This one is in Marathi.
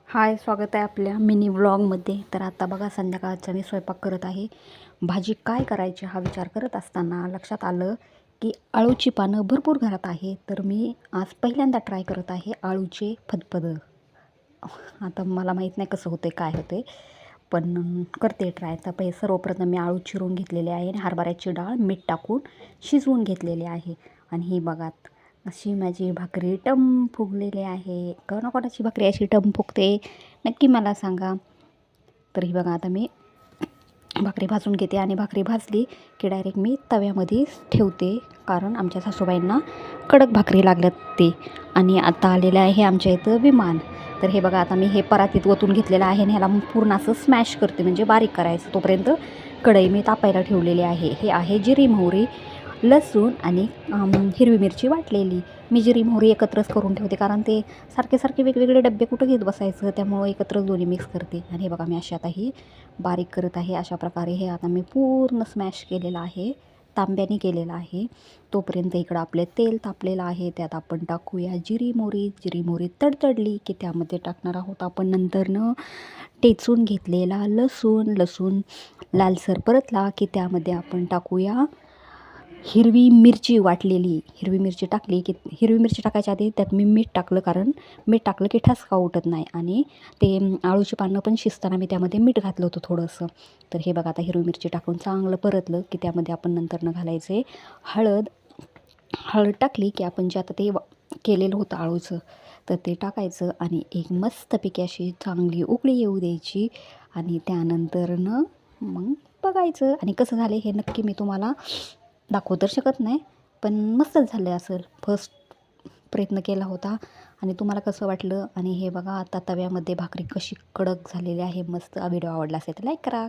हाय, स्वागत आहे आपल्या मिनी व्लॉगमध्ये. तर आता बघा, संध्याकाळचा मी स्वयंपाक करत आहे. भाजी काय करायची हा विचार करत असताना लक्षात आलं की अळूची पानं भरपूर घरात आहे. तर मी आज पहिल्यांदा ट्राय करत आहे अळूचे फदफद. आता मला माहीत नाही कसं होते, काय होते, पण करते ट्राय. तर सर्वप्रथम मी अळू चिरून घेतलेले आहे आणि हरभऱ्याची डाळ मीठ टाकून शिजवून घेतलेले आहे. आणि ही बघा, अशी माझी भाकरी टम फुगलेली आहे. कोणाकोणाची भाकरी अशी टम फुगते नक्की मला सांगा. तर ही बघा, आता मी भाकरी भाजून घेते आणि भाकरी भाजली की डायरेक्ट मी तव्यामध्ये ठेवते, कारण आमच्या सासूबाईंना कडक भाकरी लागल्यात ते. आणि आता आलेलं आहे आमच्या इथं विमान. तर हे बघा, आता मी हे परातीत ओतून घेतलेलं आहे आणि ह्याला पूर्ण असं स्मॅश करते, म्हणजे बारीक करायचं. तोपर्यंत कढई मी तापायला ठेवलेली आहे. हे आहे जिरी मोहरी, लसूण आणि हिरवी मिरची वाटलेली. मी जिरी मोहरी एकत्रच करून ठेवते, कारण ते सारखे सारखे वेगवेगळे डबे कुठं घेत बसायचं, त्यामुळं एकत्रच दोन्ही मिक्स करते. आणि हे बघा, मी अशी आता ही बारीक करत आहे. अशा प्रकारे हे आता मी पूर्ण स्मॅश केलेलं आहे, तांब्याने केलेलं आहे. तोपर्यंत इकडं आपले तेल तापलेलं आहे, त्यात आपण टाकूया जिरी मोहरी. जिरी मोहरी तडतडली की त्यामध्ये टाकणार आहोत आपण नंतरनं टेचून घेतलेला लसूण लालसर परतला की त्यामध्ये आपण टाकूया हिरवी मिरची वाटलेली. हिरवी मिरची टाकली की हिरवी मिरची टाकायच्या आधी त्यात मी मीठ टाकलं, कारण मीठ टाकलं की ठसका उठत नाही. आणि ते अळूची पानं पण शिजताना मी त्यामध्ये मीठ घातलं होतं थोडंसं. तर हे बघा, आता हिरवी मिरची टाकून चांगलं परतलं की त्यामध्ये आपण नंतरनं घालायचे हळद टाकली की आपण जे आता ते केलेलं होतं अळूचं, तर ते टाकायचं आणि एक मस्तपैकी अशी चांगली उकळी येऊ द्यायची. आणि त्यानंतरनं मग बघायचं. आणि कसं झालं हे नक्की मी तुम्हाला दाखवू तर शकत नाही, पण मस्तच झालं असेल. फर्स्ट प्रयत्न केला होता. आणि तुम्हाला कसं वाटलं? आणि हे बघा, आता तव्यामध्ये भाकरी कशी कडक झालेली आहे, मस्त. व्हिडिओ आवडला असेल तर लाईक करा.